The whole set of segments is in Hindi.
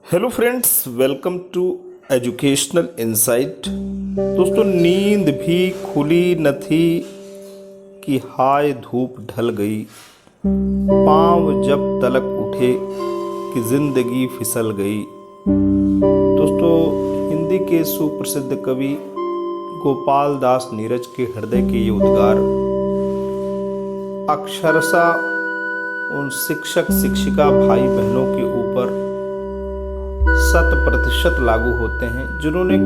Hello friends, welcome to educational insight. दोस्तों, नींद भी खुली न थी कि हाय धूप ढल गई। पाँव जब तलक उठे कि जिंदगी फिसल गई। दोस्तों, हिंदी के सुप्रसिद्ध कवि गोपाल दास नीरज के हृदय के ये उद्गार अक्षरशः उन शिक्षक शिक्षिका भाई बहनों के ऊपर 100% लागू होते हैं जिन्होंने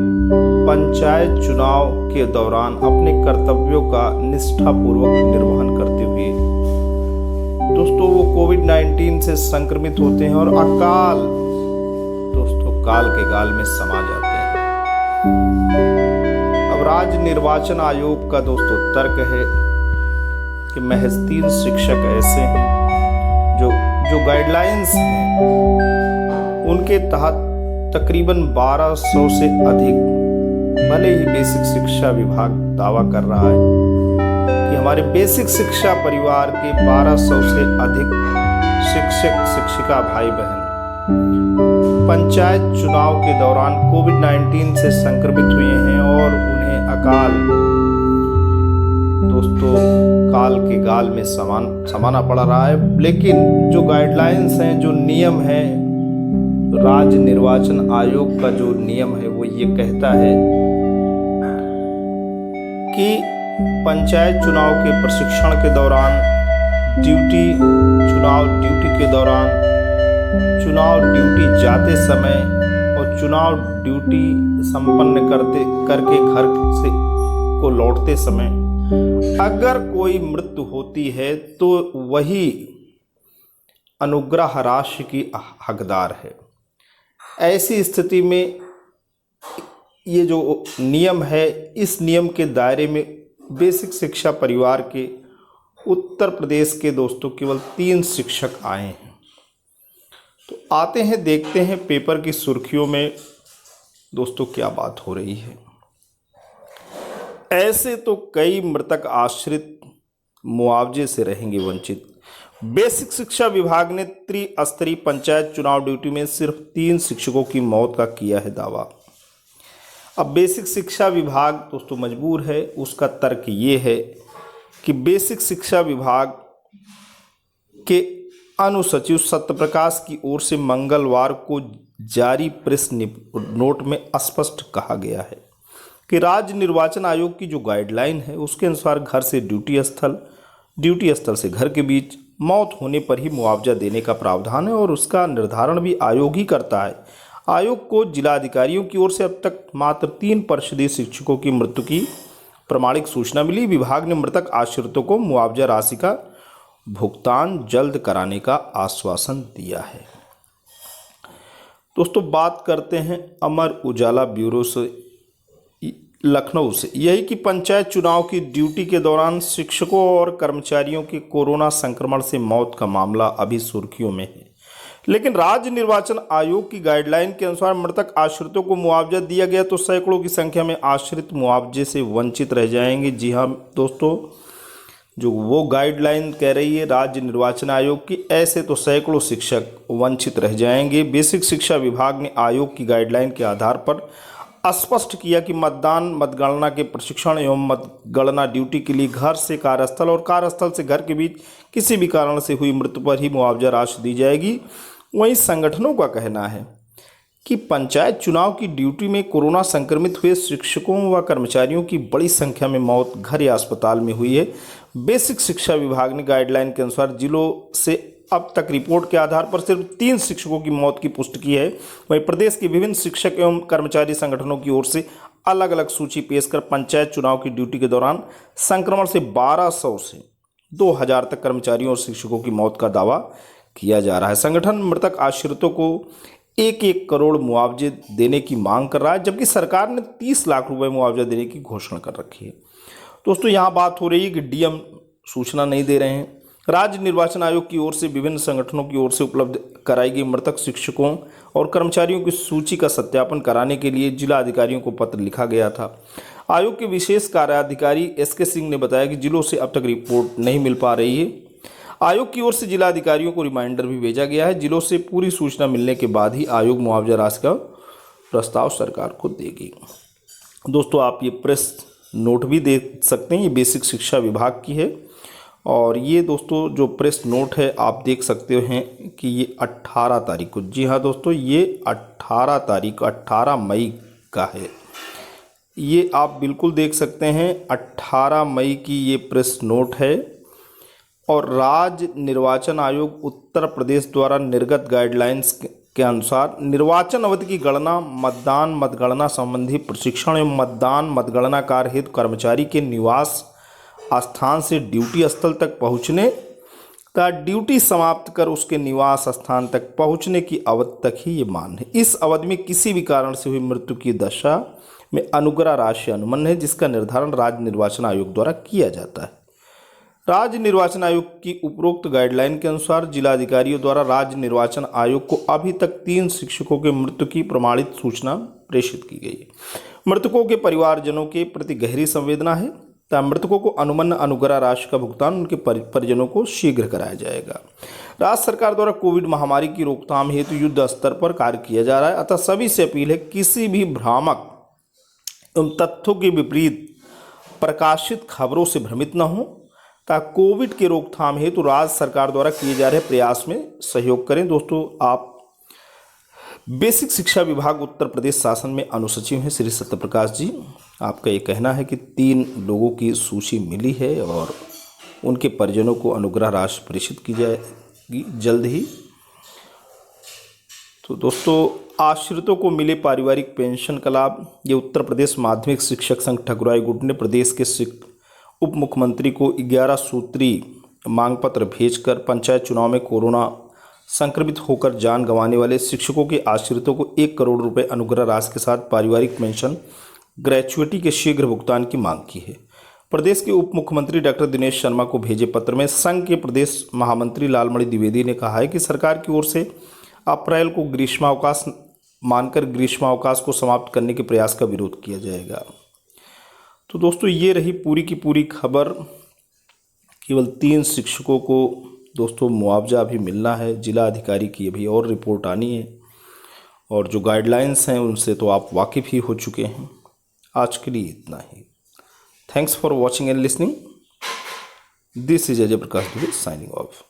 पंचायत चुनाव के दौरान अपने कर्तव्यों का निष्ठापूर्वक निर्वहन करते हुए दोस्तों वो कोविड-19 से संक्रमित होते हैं और अकाल काल के गाल में समा जाते हैं। अब राज्य निर्वाचन आयोग का दोस्तों तर्क है कि महज 3 शिक्षक ऐसे हैं जो गाइडलाइंस हैं उनके तहत तकरीबन 1200 से अधिक, भले ही बेसिक शिक्षा विभाग दावा कर रहा है कि हमारे बेसिक शिक्षा परिवार के 1200 से अधिक शिक्षक शिक्षिका भाई बहन पंचायत चुनाव के दौरान कोविड-19 से संक्रमित हुए हैं और उन्हें अकाल काल के गाल में समाना पड़ रहा है। लेकिन जो गाइडलाइंस हैं, जो नियम हैं, राज्य निर्वाचन आयोग का जो नियम है वो ये कहता है कि पंचायत चुनाव के प्रशिक्षण के दौरान चुनाव ड्यूटी के दौरान, चुनाव ड्यूटी जाते समय और चुनाव ड्यूटी संपन्न करके घर से को लौटते समय अगर कोई मृत्यु होती है तो वही अनुग्रह राशि की हकदार है। ऐसी स्थिति में ये जो नियम है, इस नियम के दायरे में बेसिक शिक्षा परिवार के उत्तर प्रदेश के दोस्तों केवल 3 शिक्षक आए हैं। तो आते हैं, देखते हैं पेपर की सुर्खियों में दोस्तों क्या बात हो रही है। ऐसे तो कई मृतक आश्रित मुआवजे से रहेंगे वंचित। बेसिक शिक्षा विभाग ने त्रिस्तरीय पंचायत चुनाव ड्यूटी में सिर्फ 3 शिक्षकों की मौत का किया है दावा। अब बेसिक शिक्षा विभाग दोस्तों मजबूर है। उसका तर्क ये है कि बेसिक शिक्षा विभाग के अनुसचिव सत्यप्रकाश की ओर से मंगलवार को जारी प्रेस नोट में स्पष्ट कहा गया है कि राज्य निर्वाचन आयोग की जो गाइडलाइन है उसके अनुसार घर से ड्यूटी स्थल से घर के बीच मौत होने पर ही मुआवजा देने का प्रावधान है और उसका निर्धारण भी आयोग ही करता है। आयोग को जिलाधिकारियों की ओर से अब तक मात्र 3 परिषदीय शिक्षकों की मृत्यु की प्रमाणिक सूचना मिली। विभाग ने मृतक आश्रितों को मुआवजा राशि का भुगतान जल्द कराने का आश्वासन दिया है। दोस्तों, बात करते हैं अमर उजाला ब्यूरो से लखनऊ से। यही कि पंचायत चुनाव की ड्यूटी के दौरान शिक्षकों और कर्मचारियों की कोरोना संक्रमण से मौत का मामला अभी सुर्खियों में है, लेकिन राज्य निर्वाचन आयोग की गाइडलाइन के अनुसार मृतक आश्रितों को मुआवजा दिया गया तो सैकड़ों की संख्या में आश्रित मुआवजे से वंचित रह जाएंगे। जी हाँ दोस्तों, जो वो गाइडलाइन कह रही है राज्य निर्वाचन आयोग की, ऐसे तो सैकड़ों शिक्षक वंचित रह जाएंगे। बेसिक शिक्षा विभाग ने आयोग की गाइडलाइन के आधार पर स्पष्ट किया कि मतगणना के प्रशिक्षण एवं मतगणना ड्यूटी के लिए घर से कार्यस्थल और कार्यस्थल से घर के बीच किसी भी कारण से हुई मृत्यु पर ही मुआवजा राशि दी जाएगी। वहीं संगठनों का कहना है कि पंचायत चुनाव की ड्यूटी में कोरोना संक्रमित हुए शिक्षकों व कर्मचारियों की बड़ी संख्या में मौत घर या अस्पताल में हुई है। बेसिक शिक्षा विभाग ने गाइडलाइन के अनुसार जिलों से अब तक रिपोर्ट के आधार पर सिर्फ 3 शिक्षकों की मौत की पुष्टि की है। वहीं प्रदेश के विभिन्न शिक्षक एवं कर्मचारी संगठनों की ओर से अलग अलग सूची पेश कर पंचायत चुनाव की ड्यूटी के दौरान संक्रमण से 1200 से 2000 तक कर्मचारियों और शिक्षकों की मौत का दावा किया जा रहा है। संगठन मृतक आश्रितों को 1-1 करोड़ मुआवजे देने की मांग कर रहा है, जबकि सरकार ने 30 लाख रुपए मुआवजा देने की घोषणा कर रखी है। दोस्तों, यहाँ बात हो रही है कि डीएम सूचना नहीं दे रहे हैं। राज्य निर्वाचन आयोग की ओर से विभिन्न संगठनों की ओर से उपलब्ध कराई गई मृतक शिक्षकों और कर्मचारियों की सूची का सत्यापन कराने के लिए जिला अधिकारियों को पत्र लिखा गया था। आयोग के विशेष कार्याधिकारी एसके सिंह ने बताया कि जिलों से अब तक रिपोर्ट नहीं मिल पा रही है। आयोग की ओर से जिला अधिकारियों को रिमाइंडर भी भेजा गया है। जिलों से पूरी सूचना मिलने के बाद ही आयोग मुआवजा राशि का प्रस्ताव सरकार को देगी। दोस्तों, आप ये प्रेस नोट भी देख सकते हैं, ये बेसिक शिक्षा विभाग की है। और ये दोस्तों जो प्रेस नोट है आप देख सकते हैं कि ये 18 तारीख को, जी हाँ दोस्तों, ये 18 तारीख 18 मई का है। ये आप बिल्कुल देख सकते हैं 18 मई की ये प्रेस नोट है। और राज्य निर्वाचन आयोग उत्तर प्रदेश द्वारा निर्गत गाइडलाइंस के अनुसार निर्वाचन अवधि की गणना, मतदान मतगणना संबंधी प्रशिक्षण एवं मतदान मतगणना कार्य हेतु कर्मचारी के निवास स्थान से ड्यूटी स्थल तक पहुंचने तथा ड्यूटी समाप्त कर उसके निवास स्थान तक पहुंचने की अवधि तक ही ये मान्य है। इस अवधि में किसी भी कारण से हुई मृत्यु की दशा में अनुग्रह राशि अनुमन्य है, जिसका निर्धारण राज्य निर्वाचन आयोग द्वारा किया जाता है। राज्य निर्वाचन आयोग की उपरोक्त गाइडलाइन के अनुसार जिलाधिकारियों द्वारा राज्य निर्वाचन आयोग को अभी तक 3 शिक्षकों के मृत्यु की प्रमाणित सूचना प्रेषित की गई है। मृतकों के परिवारजनों के प्रति गहरी संवेदना है तथा मृतकों को अनुमन्य अनुग्रह राशि का भुगतान उनके परिजनों को शीघ्र कराया जाएगा। राज्य सरकार द्वारा कोविड महामारी की रोकथाम हेतु युद्ध स्तर पर कार्य किया जा रहा है, अतः सभी से अपील है किसी भी भ्रामक एवं तथ्यों के विपरीत प्रकाशित खबरों से भ्रमित न हो तथा कोविड के रोकथाम हेतु राज्य सरकार द्वारा किए जा रहे प्रयास में सहयोग करें। दोस्तों, आप बेसिक शिक्षा विभाग उत्तर प्रदेश शासन में अनुसचिव हैं श्री सत्यप्रकाश जी। आपका ये कहना है कि 3 लोगों की सूची मिली है और उनके परिजनों को अनुग्रह राशि प्रेषित की जाएगी जल्द ही। तो दोस्तों, आश्रितों को मिले पारिवारिक पेंशन का लाभ, ये उत्तर प्रदेश माध्यमिक शिक्षक संघ ठकुराई गुट ने प्रदेश के उप मुख्यमंत्री को 11 सूत्री मांग पत्र भेजकर पंचायत चुनाव में कोरोना संक्रमित होकर जान गंवाने वाले शिक्षकों के आश्रितों को 1 करोड़ रुपए अनुग्रह राशि के साथ पारिवारिक पेंशन ग्रेच्युइटी के शीघ्र भुगतान की मांग की है। प्रदेश के उप मुख्यमंत्री डॉक्टर दिनेश शर्मा को भेजे पत्र में संघ के प्रदेश महामंत्री लालमणि द्विवेदी ने कहा है कि सरकार की ओर से अप्रैल को ग्रीष्मावकाश मानकर ग्रीष्मावकाश को समाप्त करने के प्रयास का विरोध किया जाएगा। तो दोस्तों, ये रही पूरी की पूरी खबर। केवल 3 शिक्षकों को दोस्तों मुआवजा अभी मिलना है। जिला अधिकारी की अभी और रिपोर्ट आनी है और जो गाइडलाइंस हैं उनसे तो आप वाकिफ़ ही हो चुके हैं। आज के लिए इतना ही। Thanks for watching and listening. This is Ajay Prakash Dubey signing of.